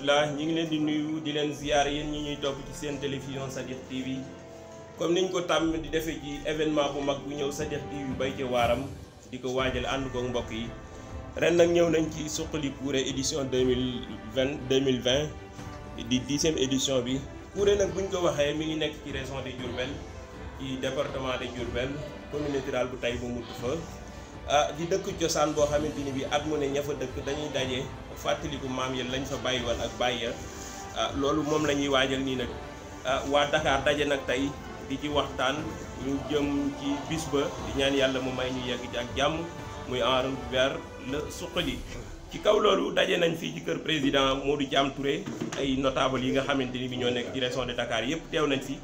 rahmatullah ñi ngi leen di nuyu di leen ziyaar yéen ñi ñuy topp ci seen télévision Sadikh TV comme niñ ko tàmm di defee ci événement bu mag bu ñëw Sadikh TV bay ci waaram di ko waajal ànd ko mbokk yi ren nag ñëw nañ ci Suxali Kouré édition 2020 di 10e édition bi. Kouré nag buñ ko waxee mi ngi nekk ci région de Diourbel ci département de Diourbel commune rurale bu Taïba Moutoufa di dëkk cosaan boo xamante ni bi at mu ne ña fa dëkk dañuy daje fàttaliku maam ya lañ fa bàyyi woon ak bàyyi ya loolu moom la ñuy waajal nii nag waa Dakar daje nag tey di ci waxtaan ñu jëm ci bis ba di ñaan yàlla mu may ñu yegg ci ak jàmm muy en route vers le Suxali ci kaw loolu daje nañ fii ci kër président Modou Thiam Touré ay notable yi nga xamante ni bi ñoo nekk ci région de Dakar yëpp teew nañ fi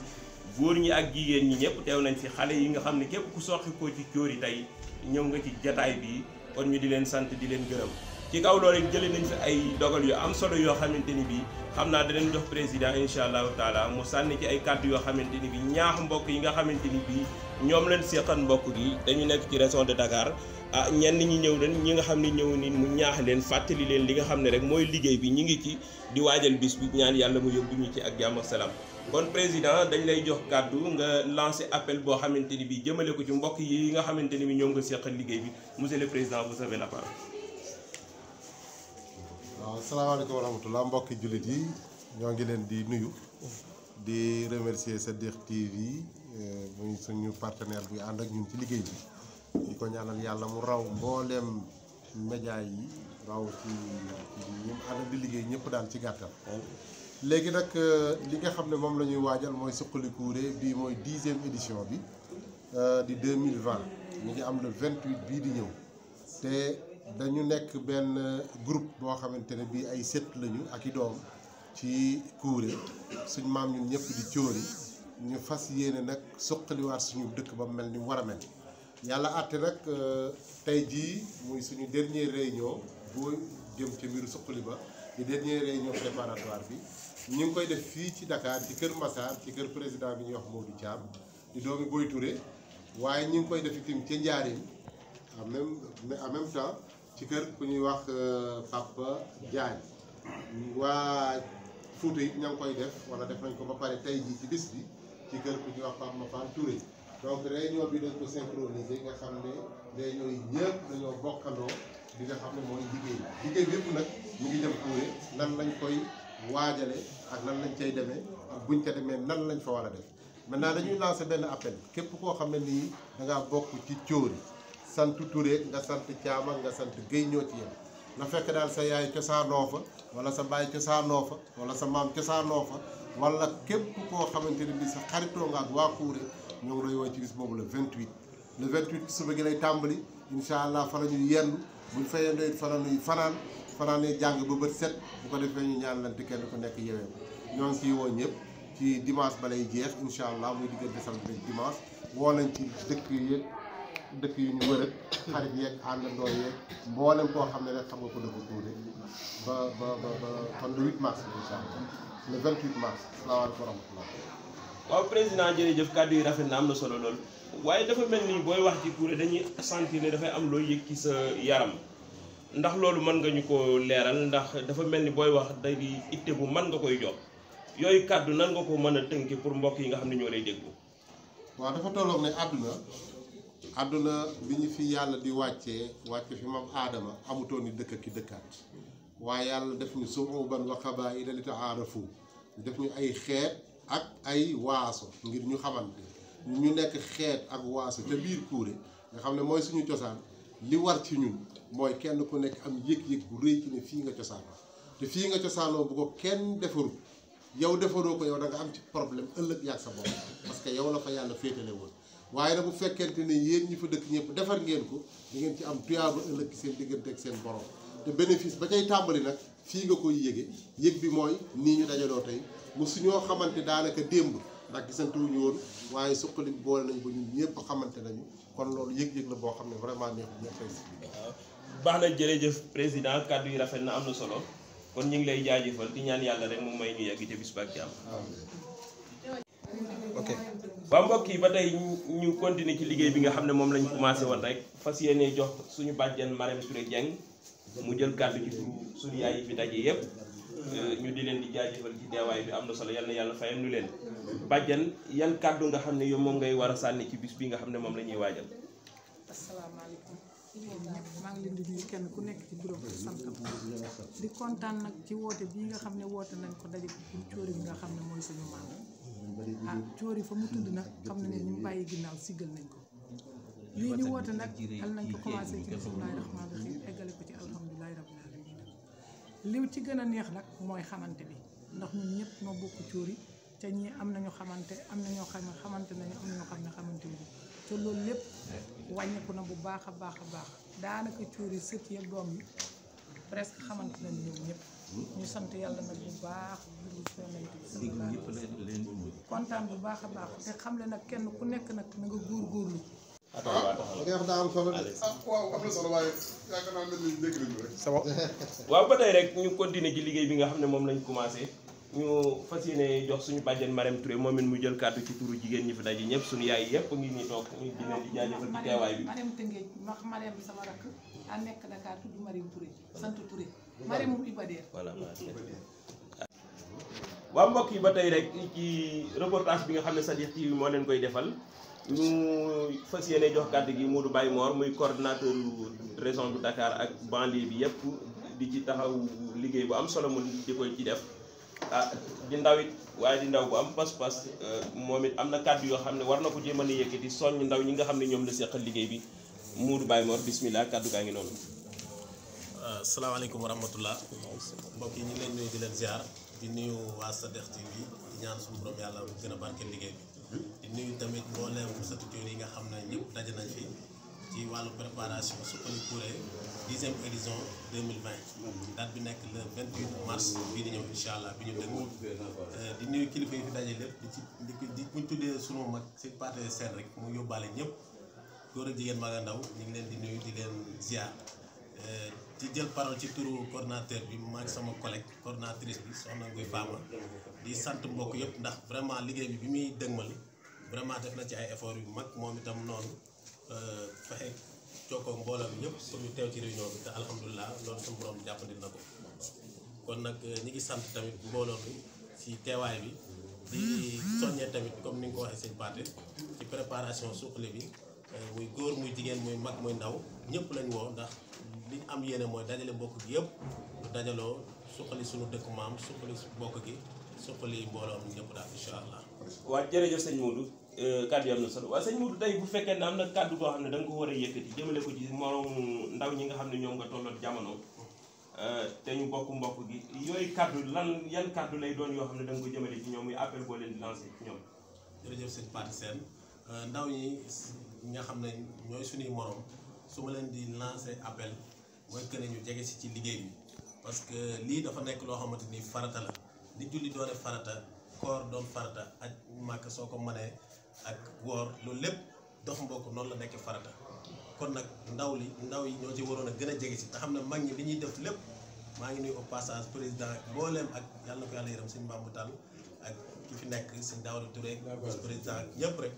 góor ñi ak jigéen ñi ñëpp teew nañ fi xale yi nga xam ne képp ku soxi ko ci cóori tey ñëw nga ci jataay bi kon ñu di leen sant di leen gërëm ci kaw loolu jëlee nañ fi ay dogal yu am solo yoo xamante ni bi xam naa da leen jox président incha allahu taala mu sànni ci ay kàddu yoo xamante ni bi ñaax mbokk yi nga xamante ni bi ñoom leen seqan mbokk gi dañu nekk ci région de Dakar ñenn ñi ñëw nañ ñi nga xam ne ñëw ni mu ñaax leen fàttali leen li nga xam ne rek mooy liggéey bi ñi ngi ci di waajal bis bi ñaan yàlla mu yóbbu ñu ci ak jàmm ak salaam kon président dañ lay jox kàddu nga lancé appel boo xamante ni bi jëmale ko ci mbokk yi nga xamante ni bi ñoom nga seqal liggéey bi monsieur le président vous avez la parole. waaw asalaamaaleykum wa rahmatulah mbokki jullit yi ñoo ngi leen di nuyu di remercier Sadikh TV muy suñu partenaire bi ànd ak ñun ci liggéey bi di ko ñaanal yàlla mu raw mbooleem média yi raw ci ñi mu ànd di liggéey ñëpp daal ci gàttal. léegi nag li nga xam ne moom la ñuy waajal mooy Suxali Kouré bii mooy 10e édition bi di 2020 ñu ngi am le 28 bii di ñëw te dañu nekk benn groupe boo xamante ne bii ay sët lañu ak i doom ci Kouré suñ maam ñun ñëpp di cóori ñu fas yéene nag suqaliwaat suñu dëkk ba mel ni mu war a mel yàlla àtte nag tey jii muy suñu dernier réunion boo jëm ci mbiru suqali ba di dernier réunion préparatoire bi ñu ngi koy def fii ci Dakar ci kër Massar ci kër président bi ñuy wax Modou Thiam di doomi Boy Touré waaye ñu ngi koy def itam ca Njaaréem en même temps ci kër ku ñuy wax Papa Diagne waa Fouta it ña ngi koy def wala def nañ ko ba pare tey jii ci bis bi ci kër ku ñuy wax Papa Mafal Touré donc réunion bi dañ ko synchroniser nga xam ne réunion yi ñëpp dañoo bokkandoo li nga xam ne mooy liggéey bi yëpp nag mu ngi jëm Kouré nan lañ koy waajale ak nan lañ cay demee ak buñ ca demee nan lañ fa war a def maintenant dañuy lancer benn appel képp koo xam ne nii da ngaa bokk ci cóori sant Touré nga sant Thiam nga sant Guèye ñoo ci yem na fekk daal sa yaay cosaanoo fa wala sa baay cosaanoo fa wala sa maam cosaanoo fa wala képp koo xamante ne bii sa xaritoo nga ak waa Kouré ñoo ngi lay woo ci bis boobu le 28 le 28 ci suba gi lay tàmbali incha allah fa la ñuy yendu buñ fa yendoo it fa la ñuy fanaan jàng ba bët set bu ko defee ñu ñaanalante kenn ku nekk yewee ko ñoo ngi ciy woo ñëpp ci dimanche ba lay jeex incha allah muy diggante samedi ak dimanche woo nañ ci dëkk yu ñu wër ak xarit yeeg àndandoo yeeg mboolem koo xam ne rek xam nga ko dëkk Kouré ba kon le 8 mars incha allah le 28 mars salaamaaleykum wa rahmatulah. waaw président jërëjëf kàddu yi rafet na am na solo lool waaye dafa mel ni booy wax ci Kouré dañuy sentir ne dafay am looy yëg ci sa yaram ndax loolu mën nga ñu ko leeral ndax dafa mel ni booy wax day di itte bu mën nga koy jox yooyu kàddu nan nga ko mën a tënke pour mbokk yi nga xam ne ñoo lay déglu. waaw dafa tolloog ne àdduna bi ñu fi yàlla di wàcce fi moom aadama amutoon ni dëkk ki dëkkaat waaye yàlla def ñu suuban wa qabaa'ila li ta'aarafu def ñu ay xeet ak ay waaso ngir ñu xamante ñu nekk xeet ak waaso ca biir Kouré nga xam ne mooy suñu cosaan li war ci ñun mooy kenn ku nekk am yëg-yëg bu rëy ci ne fii nga cosaanoo te fii nga cosaanoo bu ko kenn defaru yow defaroo ko yow da nga am ci problème ëllëg yàgg sa bopp parce que yow la fa yàlla féetale woon waaye nag bu fekkente ne yéen ñi fa dëkk ñëpp defar ngeen ko di ngeen ci am tuyaaba ëllëg seen diggante ak seen borom te bénéfice ba cay tàmbali nag fii nga koy yëg bi mooy nii ñu dajaloo tey mu suñoo xamante daanaka démb ndax gisantewuñu woon waaye Suxali boole nañ ba ñun ñëpp xamante nañu kon loolu yëg-yëg la boo xam ne vraiment neex na tey si. baax na jërëjëf président kàddu yi rafet na am na solo kon ñu ngi lay jaajëfal di ñaan yàlla rek mu may ñu yegg ca bis ba ak jàmm. ok waaw mbokk yi ba tey ñu continuer ci liggéey bi nga xam ne moom lañ commencé woon rek fas yéene jox suñu bàjjen Marème Touré Dieng mu jël kàddu ci suñu yaay yi fi daje yëpp ñu di leen di jaajëfal ci teewaay bi am na solo yal na yàlla fayal ñu leen bàjjan yan kàddu nga xam ne yow moom ngay war a sànni ci bis bi nga xam ne moom la ñuy waajal. asalaamaaleykum maa ngi leen di nuyu kenn ku nekk ci bureau bi santam di kontaan nag ci woote bii nga xam ne woote nañ ko daje ko pour Thiori bi nga xam ne mooy suñu maam Thiori fa mu tudd nag xam ne ñu bàyyi ginnaaw siggal nañ ko lii ñu woote nag al nañ ko commencé ci bismillaahi rahmaani rahiim eggale ko ci alhamdulilahi rabbil alamin li ci gën a neex nag mooy xamante bi ndax ñun ñëpp noo bokk Thiori te ñii am nañu xamante am na ñoo xam ne xamante nañu am na ñoo xam ne xamante wu te loolu lépp wàññeeku na bu baax a baax a baax daanaka Thiori sët yi ak doom yi presque xamante nañu ñoom ñëpp ñu sant yàlla nag bu baax kontaan bu baax a baax te xam le nag kenn ku nekk nag na nga góorgóorlu. waaw am na solo waaye yaakaar naa mel ni dégg nañu rek. waaw ba tey rek ñu continuer ci liggéey bi nga xam ne moom lañ commencé ñu fas yéene jox suñu bàjjen Marème Touré moom it mu jël kàddu ci turu jigéen ñi fi daje ñëpp suñu yaay yëpp ngi ñuy toog ñu di leen di jaajëfal ci teewaay bi. Marème Tëngéej wax Marème sama rakk a nekk Dakar tudd Marème Touré sant Touré Marème mu Ibadeer. voilà waaw mbokk yi ba tey rek ci reportage bi nga xam ne Sadikh TV moo leen koy defal ñu fas yéene jox kàddu gi Modou Baye Mor muy coordonnateur région bu Dakar ak banlieue bi yëpp di ci taxaw liggéey bu am solo mu di koy ci def di ndaw it waaye di ndaw bu am pas-pas moom it am na kàddu yoo xam ne war na ko jéem a yëkkati soññ ndaw ñi nga xam ne ñoom la seqal liggéey bi Modou Baye Mor bismillah kàddu gaa ngi noonu. asalaamaaleykum wa rahmatullah mbokk yi ñu ngi leen nuyu di leen ziar di nuyu waa Sadikh TV di ñaan suñu borom yàlla gën a barkeel liggéey bi di nuyu tamit mbooleem sëtu Thiori yi nga xam ne ñëpp daje nañ fi ci wàllu préparation Suxali Kouré 10e édition 2020 date bi nekk le 28 mars bii di ñëw incha allah bi ñu dëgg di nuyu kilifa yi fi daje lépp di buñ tuddee sunu mag si parti seen rek mu yóbbaale ñëpp góor ak jigéen mag a ndaw ñu ngi leen di nuyu di leen ziar ci jël parole ci turu coordinateur bi maag sama collègue coordinatrice bi soxna Ngoy Fama di sant mbokk yëpp ndax vraiment liggéey bi muy dëgmal vraiment def na ci ay effort yu mag moom itam noonu fexe jokkoo mbooloo bi yëpp pour ñu teew ci réunion bi te alhamdulilah loolu suñu borom jàppandi na ko kon nag ñi ngi sant tamit mbooloo bi ci teewaay bi di soññee tamit comme ni nga ko waxee sëñ Pathé ci préparation Suxali bi muy góor muy jigéen muy mag muy ndaw ñëpp lañ woo ndax li ñu am yéene mooy dajale mbokk gi yëpp lu dajaloo suqali suñu dëkku maam suqali mbokk gi suqali mbooloo mi ñëpp daal incha allah. waaw jërëjëf sëñ Modou kàddu yi am na solo waaw sëñ Modou tey bu fekkee ne am na kàddu boo xam ne da nga ko war a yëkkati jëmale ko ci moromu ndaw ñi nga xam ne ñoom nga tolloon jamono te ñu bokk mbokk gi yooyu kàddu yan kàddu lay doon yoo xam ne da nga ko jëmale ci ñoom muy appel boo leen di lancé ci ñoom. jërëjëf sëñ Pathé Sène ndaw ñi nga xam ne ñooy suñuy morom su ma leen di lancé appel. mooy que ne ñu jege si ci liggéey bi parce que lii dafa nekk loo xamante ni farata la li julli doone farata koor doon farata ak màkk soo ko mënee ak woor loolu lépp dox mbokk noonu la nekk farata kon nag ndaw yi ñoo ci waroon a gën a jege si te xam ne mag ñi li ñuy def lépp maa ngi nuyu au passage président mbooleem ak yàlla na ko yàlla yërëm sëñ Bamba Tall ak ki fi nekk sëñ Daouda Touré vice président ak ñëpp rek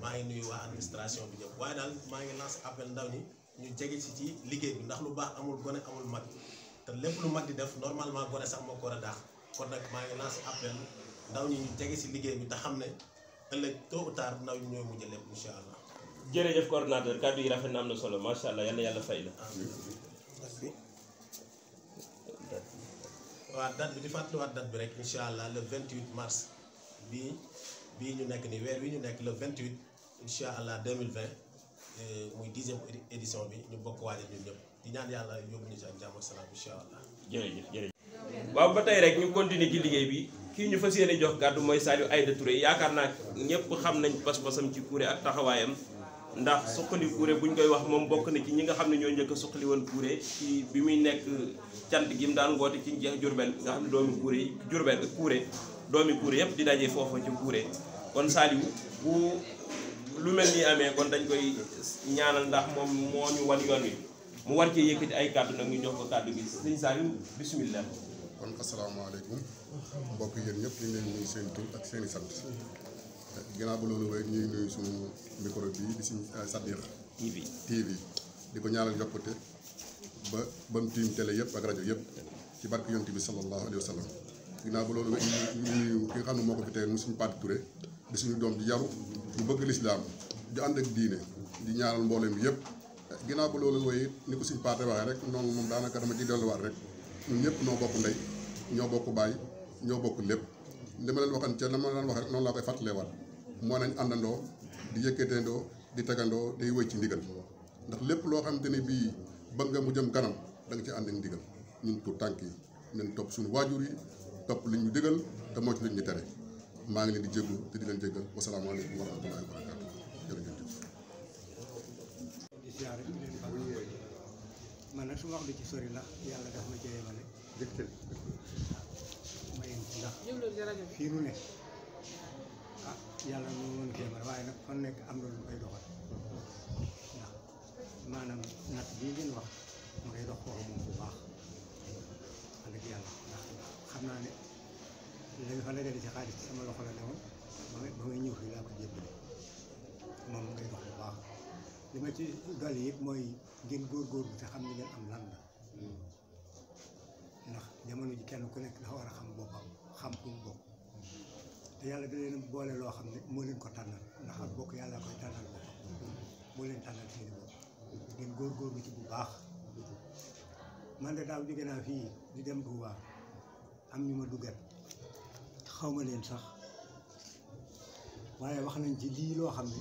maa ngi nuyu waa administration bi ñëpp waaye daal maa ngi lancé appel ndaw ñi ñu jege si ci liggéey bi ndax lu baax amul gone amul mag te lépp lu mag di def normalement gone sax moo ko war a daax kon nag maa ngi lancé appel ndaw ñi ñu jege si liggéey bi te xam ne ëllëg tôt ou tard ndaw ñi ñooy mujj lépp incha allah. jërëjëf coordonnateur kàddu yi rafet na am na solo macha allah yal na yàlla fay la. waaw date bi di fàttaliwaat date bi rek incha allah le 28 mars bii ñu nekk nii weer wi ñu nekk le 28 incha allah 2020. muy 10e édition bi ñu bokk waajal ñun ñëpp di ñaan yàlla yóbbu ñu ci ak jàmm ak salaam incha allah. jërëjëf. waaw ba tey rek ñu continuer ci liggéey bi kii ñu fas yéene jox kàddu mooy Saliou Aïda Touré yaakaar naa ñëpp xam nañ pas-pasam ci Kouré ak taxawaayam ndax Suxali Kouré buñ koy wax moom bokk na ci ñi nga xam ne ñoo njëkk a suqali woon Kouré ci bi muy nekk cant gi mu daan woote ci Jurbel nga xam ne doomi Kouré yi doomi Kouré yëpp di daje foofa ci Kouré kon Saliou bu lu mel ni amee kon dañ koy ñaanal ndax moom moo ñu wan yoon wi mu war cee yëkkati ay kàddu nag ñu jox ko kàddu gi sëñ Saliou bismillah. kon asalaamaaleykum mbokk yéen ñëpp ñu ngi leen nuyu seen tur ak seen i sant ginnaaw ba loolu rek ñu ngi nuyu suñu micro bi di suñu Sadikh TV di ko ñaanal yokkute ba mu tiim télé yëpp ak rajo yëpp ci barke yonent bi sallallahu alayhi wa sallam ginnaaw ba loolu ñu nuyu ki nga xam ne moo ko fi tey mu suñu Paate Touré di suñu doom di yaru ñu bëgg lislaam di ànd ak diine di ñaanal mboolem bi yëpp ginnaaw ba loolu wooye ni ko suñu Paate waxee rek noonu moom daanaka dama ci delluwaat rek ñun ñëpp ñoo bokk ndey ñoo bokk baay ñoo bokk lépp li ma leen waxan ca la ma leen wax rek noonu laa koy fàttaleewaat moo nañ àndandoo di yëkkateendoo di tegandoo day wëy ci ndigal ndax lépp loo xamante ne bii bëgg nga mu jëm kanam da nga ci ànd ak ndigal ñun tout tànk yi nañ topp suñu waajur yi topp li ñu digal te moo ci li ñu tere maa ngi leen di jéggu te di leen jéggal wasalaamaaleykum wa rahmatullahi wa barakaatu jërëjëf. di ziare di leen baal man nag su ma wax du ci sori ndax yàlla daf ma cee yemale ma yem ci ndax fii nu ne ah yàlla moo mën a yemale waaye nag fan nekk am na lu koy doxal ndax maanaam natt bii ngeen wax ma ngay dox koo moom bu baax wax dëgg yàlla ndax xam naa ne lañ fa dajale ci xaalis sama loxo la newoon ba may ñëw fii laa ko jébbale moom ngay dox bu baax li ma ci dolli yëpp mooy ngeen góorgóorlu te xam ni ngeen am lan la ndax jamono ji kenn ku nekk dafa war a xam boppam xam fu mu bokk te yàlla da leen boole loo xam ne moo leen ko tànnal ndax ak bokk yàlla koy tànnal boppam moo leen tànnal seeni bopp ngeen góorgóorlu ci bu baax man de daaw jóge naa fii di dem Touba am ñu ma duggal xaw ma leen sax waaye wax nañ ci lii loo xam ne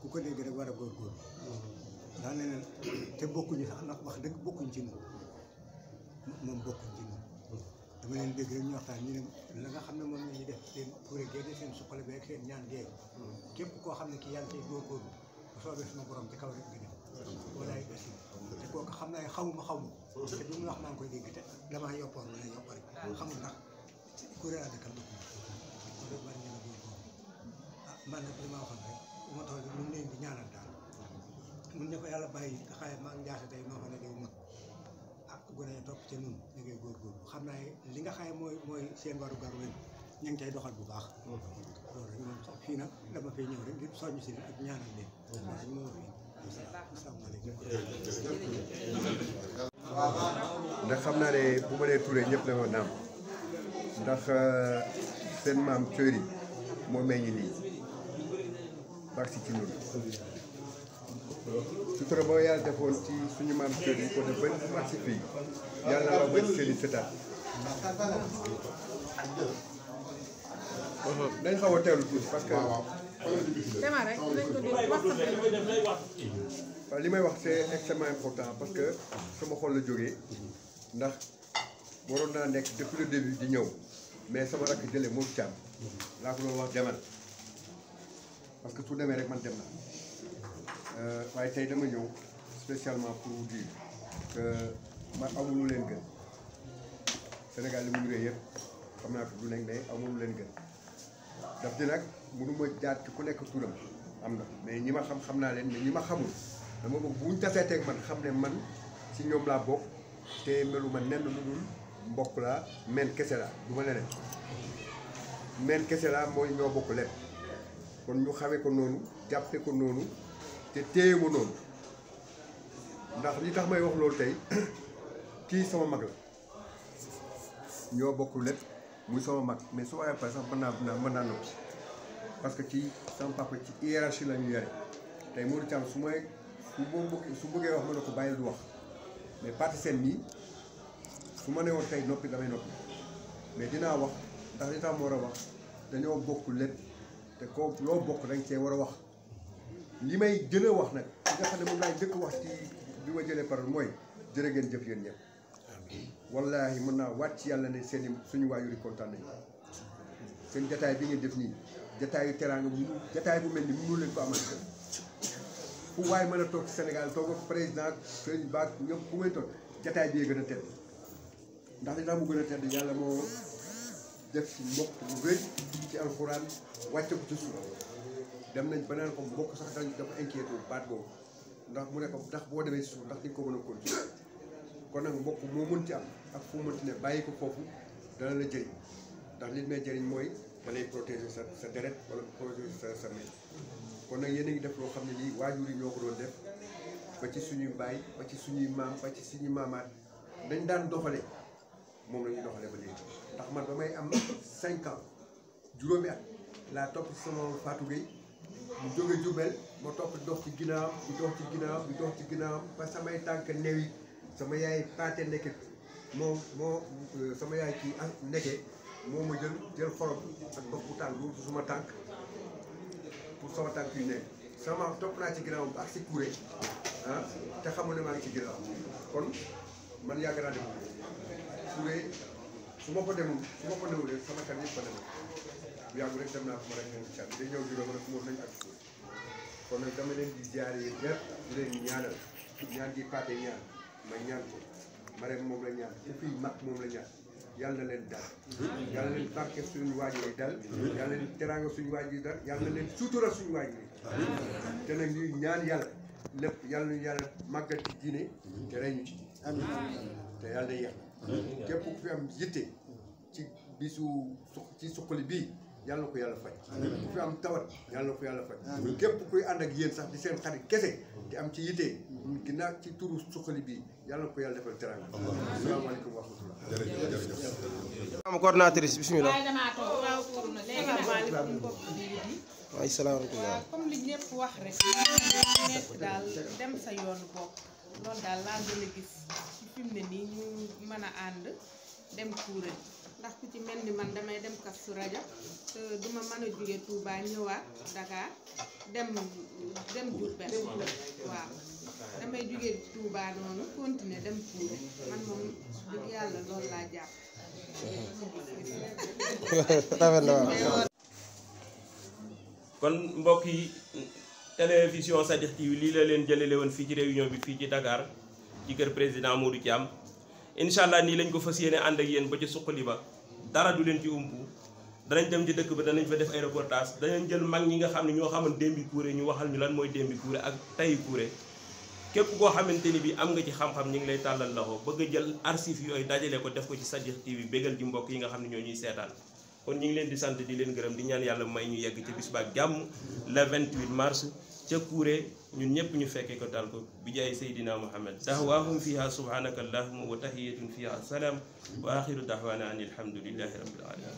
ku ko dégg rek war a góorgóorlu ndax nee na te bokkuñu sax ndax wax dëgg bokkuñ ci ñun moom bokkuñ ci ñun dama leen dégg rek ñu waxtaan ñu ne la nga xam ne moom la ñuy def seen pour génne seen suqale beeg seen ñaan géeg képp koo xam ne ki yaa ngi ciy góorgóorlu bu soobee suma borom ci kaw rek nga dem walaay basi te kooku xam naa xawma te bi mu wax maa ngi koy dégg te damaa yoppoon wala yoppa rek xamul ndax kuréel a dëkkal bokk kon rek war ngeen a góorgóorlu ah man nag li ma waxoon rek bu ma toll ñu leen di ñaanal daal mun ne ko yàlla bàyyi nga xaye maa ngi njaase tey noo xam ne day mag ah gone yi topp ca nun ñu ngay góorgóorlu xam naa li nga xaye mooy seen waru garu leen ñu ngi cay doxal bu baax loolu rek moom sax fii nag dama fay ñëw rek ngir soññ si ak ñaanal leen loolu rek moo fi asalaamaaleykum ndax xam naa ne bu ma nee Touré ñëpp la ma naam ndax seen maam Thiory moo meññ lii baax si ci ñun sutura ba yàlla defoon ci suñu maam Thiory ko def ba baax si fii yàlla na ba seen i sëtaat dañ xaw a teewlu tuuti parce que waaw li may wax c'est extrêmement important parce que sama xol la jógee ndax waroon naa nekk depuis le début di ñëw mais sama rakk jële moom Thiam laa ko doon wax demal parce que su demee rek man dem na waaye tey dama ñëw spécialement pour vous dire que man amul lu leen gën Sénégal li mu rëy yëpp xam naa ko du nekk mais amul lu leen gën daf di nag mënuma jaar ci ku nekk turam am na mais ñi ma xam naa leen mais ñi ma xamul dama bëgg bu ñu tasee teg man xam ne man ci ñoom laa bokk te melu ma nenn lu dul mbokk laa men kese laa du ma leneen men kese laa mooy ñoo bokk lépp kon ñu xamee ko noonu jàppe ko noonu te téye ma noonu ndax li tax may wax loolu tey kii sama mag la ñoo bokk lépp muy sama mag mais su waaye par exemple mën naa noppi parce que ci sama papa ci hiérarchie la ñu yore tey Modou Thiam su bëggee wax ma ne ko bàyyil du wax mais parti seen nii su ma ne woon tey noppi damay noppi mais dinaa wax ndax li tax ma war a wax dañoo bokk lépp te ko loo bokk dañ cee war a wax li may gën a wax nag li nga xam ne moom laay njëkk wax ci bi ma jëlee parole mooy jërë ngeen jëf yéen ñëpp wallaahi mën naa wàcc yàlla ne seen suñu waajur yi kontaan nañu seen jataay bi ngeen def nii jataayu teraanga bu jataay bu mel ni mënu leen ko amal kër fu waaye mën a toog ci Sénégal toog ak président sëñ baag ñëpp fu may toog jataay bi gën a tedd ndax li tax mu gën a tedd yàlla moo def ci mbokk bu rëy ci alxuraan wàcce ko ci suuf dem nañ ba naan ko mbokk sax dafa inquiété baat boobu ndax mu ne ko ndax boo demee ci suuf ndax di nga ko mën a continuer kon nag mbokk moo mën ci am ak fu mu mënti ne bàyyi ko foofu dana la jëriñ ndax li may jëriñ mooy da lay protéger sa deret wala protéger sa mel kon nag yéen a ngi def loo xam ne lii waajur yi ñoo ko doon def ba ci suñuy baay ba ci suñuy maam ba ci suñuy maamaat dañ daan doxale moom la ñuy doxalee ba léegi ndax man ba may am 5 ans juróomi at laa topp ci sama Fatou Gueye mu jóge Diourbel ma topp dox ci ginnaaw di dox ci ginnaaw di dox ci ginnaaw ba samay tànk new yi sama yaay paate ndeke moo sama yaay ci ndeke moo ma jël xorom ak bopp bu tàng bu suma tànk pour sama tànk yu ne sama topp naa ci ginnaaw ba ak si Kouré te xamul ne maa ngi ci ginnaaw kon man yàgg naa dem Kouré su ma ko demulee sama kan yëpp fa demee bu yàggu rek dem naa ko ma rek moom cat day ñëw juróom rek moom nañu ak Kouré kon nag dama leen di ziare yéen ñëpp di leen ñaanal ñaan gi paate ñaan ma ñaan ko Marème moom la ñaan ku fii mag moom la ñaan yàlla na leen dal yàlla na leen barke suñu waajur yi dal yàlla na leen teraanga suñu waajur yi dal yàlla na leen suutura suñu waajur yi te nag ñuy ñaan yàlla lépp yàlla nañu yàlla màggal ci diine te rey ñu ci te yàlla na yéex képp ku fi am yitte ci bisu ci suqali bii yàlla na ko yàlla faj ku fi am tawat yàlla na ko yàlla faj képp kuy ànd ak yéen sax di seen xarit kese te am ci yitte ginnaaw ci turu suqali bii yàlla na ko yàlla defal teraanga asalaamaaleykum wa rahmatulah am coordinatrice bismillah waaye salaamaaleykum comme li ñëpp wax rek nekk daal dem sa yoonu bopp loolu daal laa gën a gis ci fi mu ne nii ñu mën a ànd dem Kouré ndax ku ci mel ni man damay dem Kazu Rajab te duma mën a jóge Touba ñëwaat Dakar dem Diourbel waaw damay jóge Touba noonu continuer dem Kouré man moom dëgg yàlla loolu laa jàpp. kon mbokk yi télévision Sadikh TV lii la leen jëlale woon fii ci réunion bi fii ci Dakar ci kër président Modou Thiam incha allah nii lañ ko fas yéene ànd ak yéen ba ci suqali ba dara du leen ci umpu danañ dem ci dëkk ba danañ fa def ay reportage danañ jël mag ñi nga xam ne ñoo xaman démbi Kouré ñu waxal ñu lan mooy démbi Kouré ak tayi Kouré képp koo xamante ni bi am nga ci xam-xam ñu ngi lay tàllal loxo bëgg a jël archive yooyu dajale ko def ko ci Sadikh TV bégal ji mbokk yi nga xam ne ñoo ñuy seetaan kon ñu ngi leen di sant di leen gërëm di ñaan yàlla may ñu yegg ci bis ba jàmm le 28 mars ca Kouré ñun ñëpp ñu fekkee ko dal ko bi jaay Seydina Muhammad dahwaahum fiha subhanaka allahumma wa tahiyatun fiha salaam wa axiru dahwana an alhamdulillahi rabbil alamin